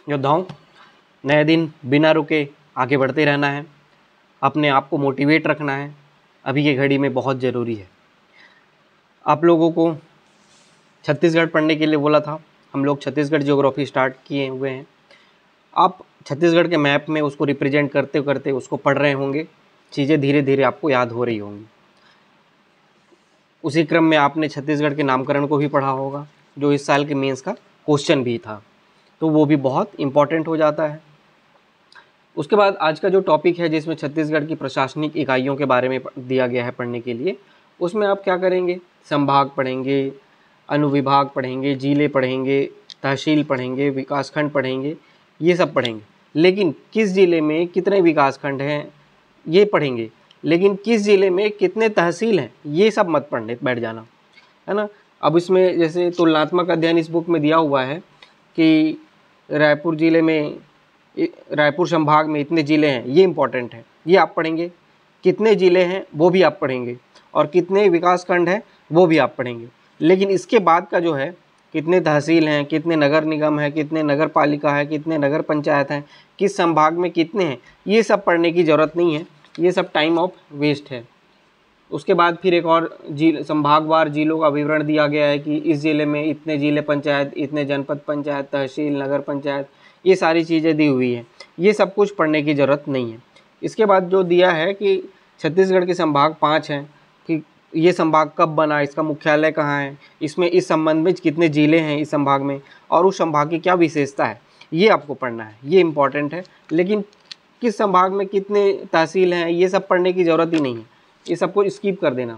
योद्धाओं, नए दिन बिना रुके आगे बढ़ते रहना है, अपने आप को मोटिवेट रखना है, अभी की घड़ी में बहुत ज़रूरी है। आप लोगों को छत्तीसगढ़ पढ़ने के लिए बोला था, हम लोग छत्तीसगढ़ ज्योग्राफी स्टार्ट किए हुए हैं। आप छत्तीसगढ़ के मैप में उसको रिप्रेजेंट करते करते उसको पढ़ रहे होंगे, चीज़ें धीरे धीरे आपको याद हो रही होंगी। उसी क्रम में आपने छत्तीसगढ़ के नामकरण को भी पढ़ा होगा, जो इस साल के मेंस का क्वेश्चन भी था, तो वो भी बहुत इम्पॉर्टेंट हो जाता है। उसके बाद आज का जो टॉपिक है, जिसमें छत्तीसगढ़ की प्रशासनिक इकाइयों के बारे में दिया गया है पढ़ने के लिए, उसमें आप क्या करेंगे, संभाग पढ़ेंगे, अनुविभाग पढ़ेंगे, जिले पढ़ेंगे, तहसील पढ़ेंगे, विकासखंड पढ़ेंगे, ये सब पढ़ेंगे। लेकिन किस ज़िले में कितने विकासखंड हैं ये पढ़ेंगे, लेकिन किस ज़िले में कितने तहसील हैं ये सब मत पढ़ने बैठ जाना, है ना। अब इसमें जैसे तुलनात्मक अध्ययन इस बुक में दिया हुआ है कि रायपुर ज़िले में, रायपुर संभाग में इतने ज़िले हैं, ये इम्पॉर्टेंट है, ये आप पढ़ेंगे। कितने ज़िले हैं वो भी आप पढ़ेंगे, और कितने विकासखंड हैं वो भी आप पढ़ेंगे। लेकिन इसके बाद का जो है, कितने तहसील हैं, कितने नगर निगम है, कितने नगर पालिका है, कितने नगर पंचायत हैं, किस संभाग में कितने हैं, ये सब पढ़ने की ज़रूरत नहीं है, ये सब टाइम ऑफ वेस्ट है। उसके बाद फिर एक और संभागवार जिलों का विवरण दिया गया है कि इस ज़िले में इतने ज़िले पंचायत, इतने जनपद पंचायत, तहसील, नगर पंचायत, ये सारी चीज़ें दी हुई हैं। ये सब कुछ पढ़ने की ज़रूरत नहीं है। इसके बाद जो दिया है कि छत्तीसगढ़ के संभाग 5 हैं, कि ये संभाग कब बना, इसका मुख्यालय कहाँ है, इसमें इस संबंध में कितने ज़िले हैं इस संभाग में, और उस संभाग की क्या विशेषता है, ये आपको पढ़ना है, ये इम्पॉर्टेंट है। लेकिन किस संभाग में कितने तहसील हैं ये सब पढ़ने की ज़रूरत ही नहीं है, ये सबको स्किप कर देना।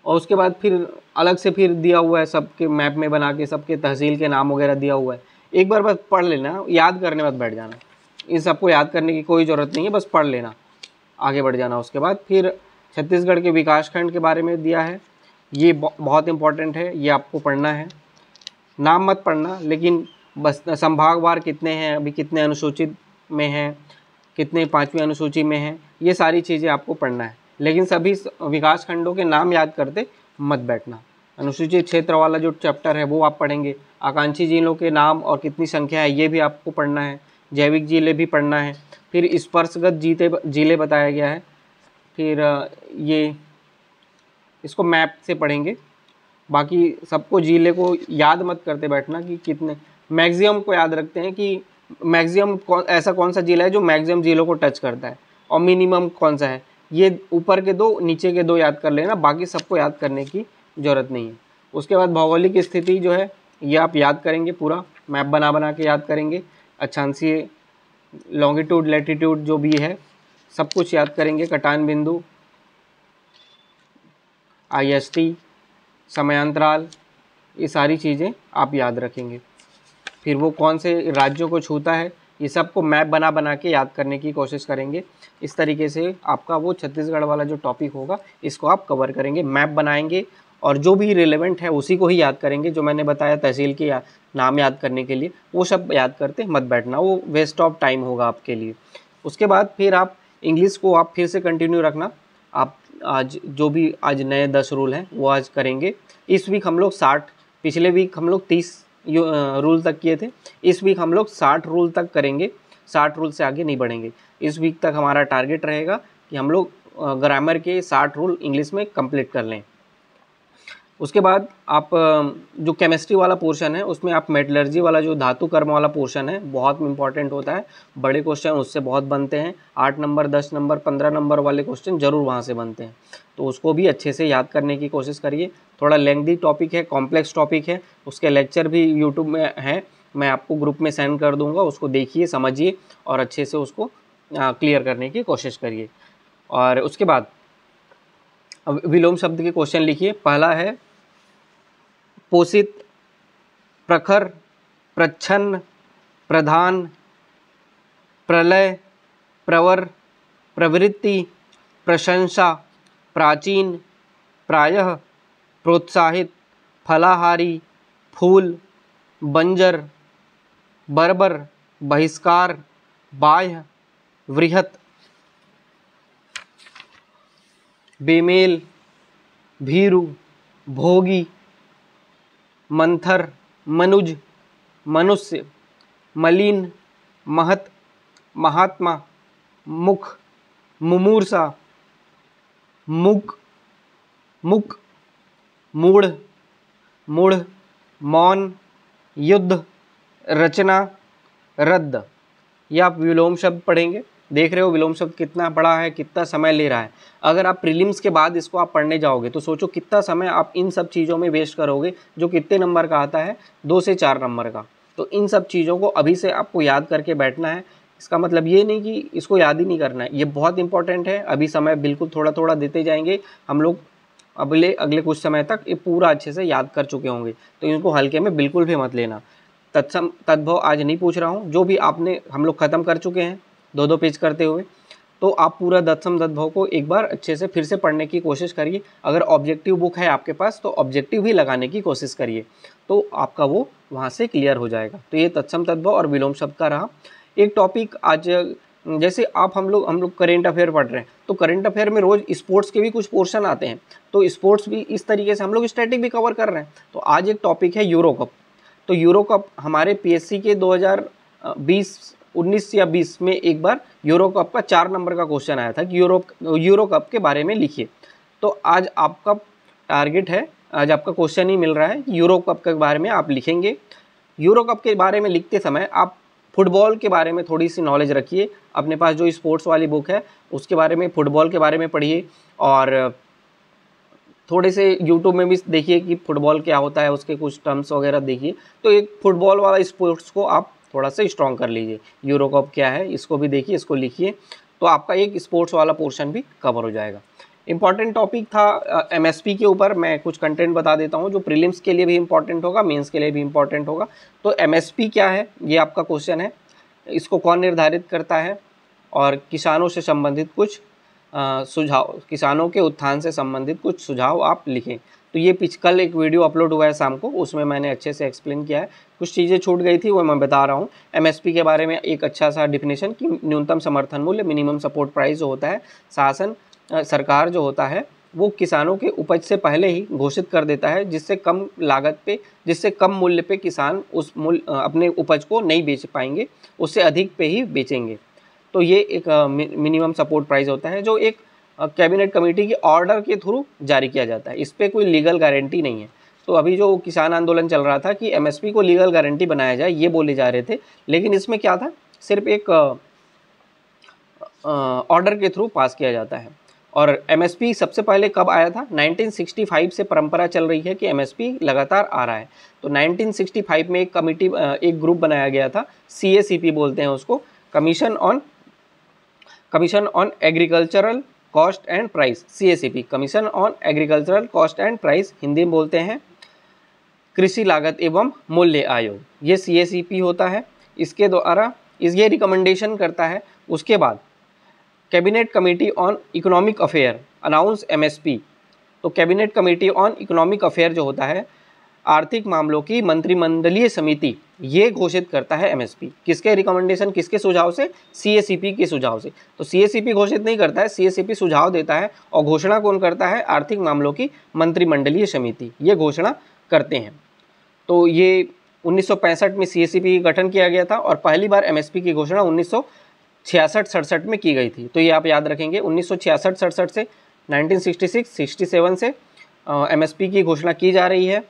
और उसके बाद फिर अलग से फिर दिया हुआ है, सबके मैप में बना के सबके तहसील के नाम वगैरह दिया हुआ है, एक बार बस पढ़ लेना, याद करने मत बैठ जाना, इन सबको याद करने की कोई ज़रूरत नहीं है, बस पढ़ लेना, आगे बढ़ जाना। उसके बाद फिर छत्तीसगढ़ के विकासखंड के बारे में दिया है, ये बहुत इंपॉर्टेंट है, ये आपको पढ़ना है। नाम मत पढ़ना, लेकिन बस संभागवार कितने हैं, अभी कितने अनुसूचित में हैं, कितने 5वीं अनुसूची में हैं, ये सारी चीज़ें आपको पढ़ना है। लेकिन सभी विकास खंडों के नाम याद करते मत बैठना। अनुसूचित क्षेत्र वाला जो चैप्टर है वो आप पढ़ेंगे, आकांक्षी जिलों के नाम और कितनी संख्या है ये भी आपको पढ़ना है, जैविक जिले भी पढ़ना है, फिर स्पर्शगत जिले बताया गया है, फिर ये इसको मैप से पढ़ेंगे। बाकी सबको जिले को याद मत करते बैठना कि कितने, मैक्सिमम को याद रखते हैं कि मैक्सिमम ऐसा कौन सा जिला है जो मैक्सिमम जिलों को टच करता है, और मिनिमम कौन सा है, ये ऊपर के 2 नीचे के 2 याद कर लेना, बाकी सबको याद करने की ज़रूरत नहीं है। उसके बाद भौगोलिक स्थिति जो है ये आप याद करेंगे, पूरा मैप बना बना के याद करेंगे, अक्षांशीय, लॉन्गिट्यूड, लैटिट्यूड जो भी है सब कुछ याद करेंगे, कटान बिंदु, IST, समयांतराल, ये सारी चीज़ें आप याद रखेंगे। फिर वो कौन से राज्यों को छूता है ये सबको मैप बना बना के याद करने की कोशिश करेंगे। इस तरीके से आपका वो छत्तीसगढ़ वाला जो टॉपिक होगा इसको आप कवर करेंगे, मैप बनाएंगे, और जो भी रिलेवेंट है उसी को ही याद करेंगे। जो मैंने बताया तहसील के नाम याद करने के लिए, वो सब याद करते मत बैठना, वो वेस्ट ऑफ टाइम होगा आपके लिए। उसके बाद फिर आप इंग्लिश को आप फिर से कंटिन्यू रखना। आप आज जो भी आज नए 10 रूल हैं वो आज करेंगे। इस वीक हम लोग 60, पिछले वीक हम लोग 30 रूल तक किए थे, इस वीक हम लोग 60 रूल तक करेंगे, 60 रूल से आगे नहीं बढ़ेंगे। इस वीक तक हमारा टारगेट रहेगा कि हम लोग ग्रामर के 60 रूल इंग्लिश में कंप्लीट कर लें। उसके बाद आप जो केमिस्ट्री वाला पोर्शन है उसमें आप मेटलर्जी वाला जो धातु कर्म वाला पोर्शन है बहुत इंपॉर्टेंट होता है, बड़े क्वेश्चन उससे बहुत बनते हैं, 8 नंबर, 10 नंबर, 15 नंबर वाले क्वेश्चन ज़रूर वहाँ से बनते हैं, तो उसको भी अच्छे से याद करने की कोशिश करिए। थोड़ा लेंथी टॉपिक है, कॉम्प्लेक्स टॉपिक है, उसके लेक्चर भी यूट्यूब में हैं, मैं आपको ग्रुप में सेंड कर दूँगा, उसको देखिए, समझिए और अच्छे से उसको क्लियर करने की कोशिश करिए। और उसके बाद अब विलोम शब्द के क्वेश्चन लिखिए। पहला है पोषित, प्रखर, प्रच्छन्न, प्रधान, प्रलय, प्रवर, प्रवृत्ति, प्रशंसा, प्राचीन, प्रायः, प्रोत्साहित, फलाहारी, फूल, बंजर, बर्बर, बहिष्कार, बाह्य, वृहत, बेमेल, भीरु, भोगी, मंथर, मनुज, मनुष्य, मलिन, महत, महात्मा, मुख, मुमूर्षा, मुक, मुक, मूढ़, मूढ़, मौन, युद्ध, रचना, रद्द। ये आप विलोम शब्द पढ़ेंगे। देख रहे हो विलोम शब्द कितना बड़ा है, कितना समय ले रहा है। अगर आप प्रीलिम्स के बाद इसको आप पढ़ने जाओगे तो सोचो कितना समय आप इन सब चीज़ों में वेस्ट करोगे, जो कितने नंबर का आता है, 2 से 4 नंबर का। तो इन सब चीज़ों को अभी से आपको याद करके बैठना है। इसका मतलब ये नहीं कि इसको याद ही नहीं करना है, ये बहुत इंपॉर्टेंट है। अभी समय बिल्कुल थोड़ा थोड़ा देते जाएंगे हम लोग, अगले कुछ समय तक ये पूरा अच्छे से याद कर चुके होंगे, तो इनको हल्के में बिल्कुल भी मत लेना। तत्सम तद्भव आज नहीं पूछ रहा हूँ, जो भी आपने हम लोग ख़त्म कर चुके हैं 2-2 पेज करते हुए, तो आप पूरा तत्सम तद्भव को एक बार अच्छे से फिर से पढ़ने की कोशिश करिए। अगर ऑब्जेक्टिव बुक है आपके पास तो ऑब्जेक्टिव भी लगाने की कोशिश करिए, तो आपका वो वहाँ से क्लियर हो जाएगा। तो ये तत्सम तद्भव और विलोम शब्द का रहा। एक टॉपिक आज, जैसे हम लोग करेंट अफेयर पढ़ रहे हैं, तो करेंट अफेयर में रोज़ स्पोर्ट्स के भी कुछ पोर्शन आते हैं, तो स्पोर्ट्स भी इस तरीके से हम लोग स्टैटिक भी कवर कर रहे हैं। तो आज एक टॉपिक है यूरो कप। तो यूरो कप हमारे पीएससी के 2019 या 20 में एक बार यूरो कप का 4 नंबर का क्वेश्चन आया था कि यूरो कप के बारे में लिखिए। तो आज आपका टारगेट है, आज आपका क्वेश्चन ही मिल रहा है कि यूरो कप के बारे में आप लिखेंगे। यूरो कप के बारे में लिखते समय आप फुटबॉल के बारे में थोड़ी सी नॉलेज रखिए। अपने पास जो स्पोर्ट्स वाली बुक है उसके बारे में, फुटबॉल के बारे में पढ़िए, और थोड़े से यूट्यूब में भी देखिए कि फुटबॉल क्या होता है, उसके कुछ टर्म्स वगैरह देखिए। तो एक फुटबॉल वाला स्पोर्ट्स को आप थोड़ा सा स्ट्रॉन्ग कर लीजिए। यूरो कप क्या है इसको भी देखिए, इसको लिखिए, तो आपका एक स्पोर्ट्स वाला पोर्शन भी कवर हो जाएगा। इंपॉर्टेंट टॉपिक था एमएसपी के ऊपर। मैं कुछ कंटेंट बता देता हूँ जो प्रीलिम्स के लिए भी इंपॉर्टेंट होगा, मेंस के लिए भी इंपॉर्टेंट होगा। तो एमएसपी क्या है, ये आपका क्वेश्चन है। इसको कौन निर्धारित करता है, और किसानों से संबंधित कुछ सुझाव, किसानों के उत्थान से संबंधित कुछ सुझाव आप लिखें। तो ये कल एक वीडियो अपलोड हुआ है शाम को, उसमें मैंने अच्छे से एक्सप्लेन किया है। कुछ चीज़ें छूट गई थी वो मैं बता रहा हूँ। एमएसपी के बारे में एक अच्छा सा डिफिनेशन कि न्यूनतम समर्थन मूल्य, मिनिमम सपोर्ट प्राइस जो होता है, सरकार जो होता है वो किसानों के उपज से पहले ही घोषित कर देता है, जिससे कम लागत पे, जिससे कम मूल्य पे किसान उस अपने उपज को नहीं बेच पाएंगे, उससे अधिक पे ही बेचेंगे। तो ये एक मिनिमम सपोर्ट प्राइस होता है, जो एक कैबिनेट कमेटी के ऑर्डर के थ्रू जारी किया जाता है। इस पर कोई लीगल गारंटी नहीं है। तो अभी जो किसान आंदोलन चल रहा था कि एमएसपी को लीगल गारंटी बनाया जाए, ये बोले जा रहे थे, लेकिन इसमें क्या था, सिर्फ एक ऑर्डर के थ्रू पास किया जाता है। और एमएसपी सबसे पहले कब आया था, 1965 से परंपरा चल रही है कि एमएसपी लगातार आ रहा है। तो 1965 में एक ग्रुप बनाया गया था, CACP बोलते हैं उसको, commission on agricultural cost and price, CACP, commission on agricultural cost and price, Hindi में बोलते हैं कृषि लागत एवं मूल्य आयोग, ये CACP होता है। इसके द्वारा ये रिकमेंडेशन करता है। उसके बाद cabinet committee on economic affair announce MSP. तो cabinet committee on economic affair जो होता है, आर्थिक मामलों की मंत्रिमंडलीय समिति, ये घोषित करता है एमएसपी। किसके रिकमेंडेशन, किसके सुझाव से, CACP के सुझाव से। तो CACP घोषित नहीं करता है, CACP सुझाव देता है, और घोषणा कौन करता है, आर्थिक मामलों की मंत्रिमंडलीय समिति, ये घोषणा करते हैं। तो ये 1965 में CACP का गठन किया गया था, और पहली बार एमएसपी की घोषणा 1966-67 में की गई थी। तो ये आप याद रखेंगे, 1966-67 से 1966-67 से एमएसपी की घोषणा की जा रही है।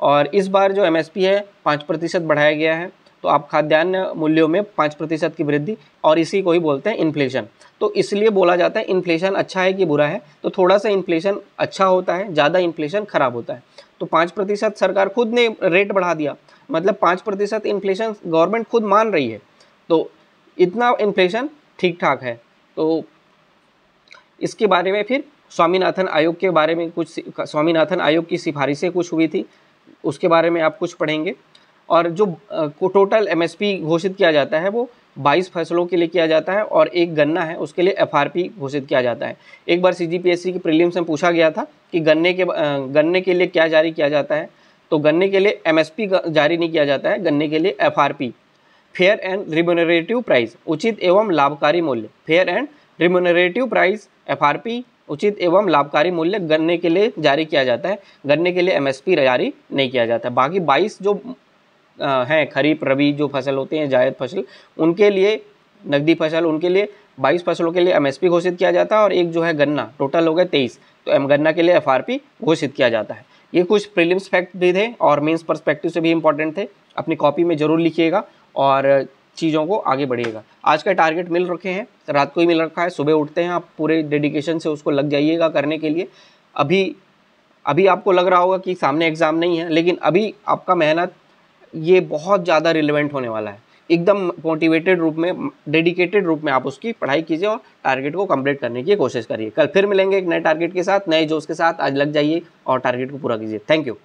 और इस बार जो एमएसपी है 5% बढ़ाया गया है। तो आप खाद्यान्न मूल्यों में 5% की वृद्धि, और इसी को ही बोलते हैं इन्फ्लेशन। तो इसलिए बोला जाता है इन्फ्लेशन अच्छा है कि बुरा है, तो थोड़ा सा इन्फ्लेशन अच्छा होता है, ज़्यादा इन्फ्लेशन खराब होता है। तो 5% सरकार खुद ने रेट बढ़ा दिया, मतलब 5% इन्फ्लेशन गवर्नमेंट खुद मान रही है, तो इतना इन्फ्लेशन ठीक ठाक है। तो इसके बारे में फिर स्वामीनाथन आयोग के बारे में कुछ, स्वामीनाथन आयोग की सिफारिशें कुछ हुई थी, उसके बारे में आप कुछ पढ़ेंगे। और जो टोटल एमएसपी घोषित किया जाता है वो 22 फसलों के लिए किया जाता है, और एक गन्ना है उसके लिए FRP घोषित किया जाता है। एक बार CGPSC की प्रीलिम्स में पूछा गया था कि गन्ने के लिए क्या जारी किया जाता है, तो गन्ने के लिए MSP जारी नहीं किया जाता है, गन्ने के लिए FRP, fair and remunerative price, उचित एवं लाभकारी मूल्य, fair and remunerative price FRP, उचित एवं लाभकारी मूल्य गन्ने के लिए जारी किया जाता है। गन्ने के लिए MSP जारी नहीं किया जाता। बाकी 22 जो हैं खरीफ रबी जो फसल होते हैं जायद फसल, उनके लिए नकदी फसल, उनके लिए 22 फसलों के लिए एमएसपी घोषित किया जाता है और एक जो है गन्ना, टोटल हो गए 23, तो गन्ना के लिए एफआरपी घोषित किया जाता है। ये कुछ प्रीलिम्स फैक्ट भी थे और मेंस पर्सपेक्टिव से भी इंपॉर्टेंट थे, अपनी कॉपी में जरूर लिखिएगा और चीज़ों को आगे बढ़िएगा। आज का टारगेट मिल रखे हैं, रात को ही मिल रखा है, सुबह उठते हैं आप पूरे डेडिकेशन से उसको लग जाइएगा करने के लिए। अभी आपको लग रहा होगा कि सामने एग्ज़ाम नहीं है, लेकिन अभी आपका मेहनत ये बहुत ज़्यादा रिलेवेंट होने वाला है। एकदम मोटिवेटेड रूप में, डेडिकेटेड रूप में आप उसकी पढ़ाई कीजिए और टारगेट को कंप्लीट करने की कोशिश करिए। कल फिर मिलेंगे एक नए टारगेट के साथ, नए जोश के साथ। आज लग जाइए और टारगेट को पूरा कीजिए। Thank you.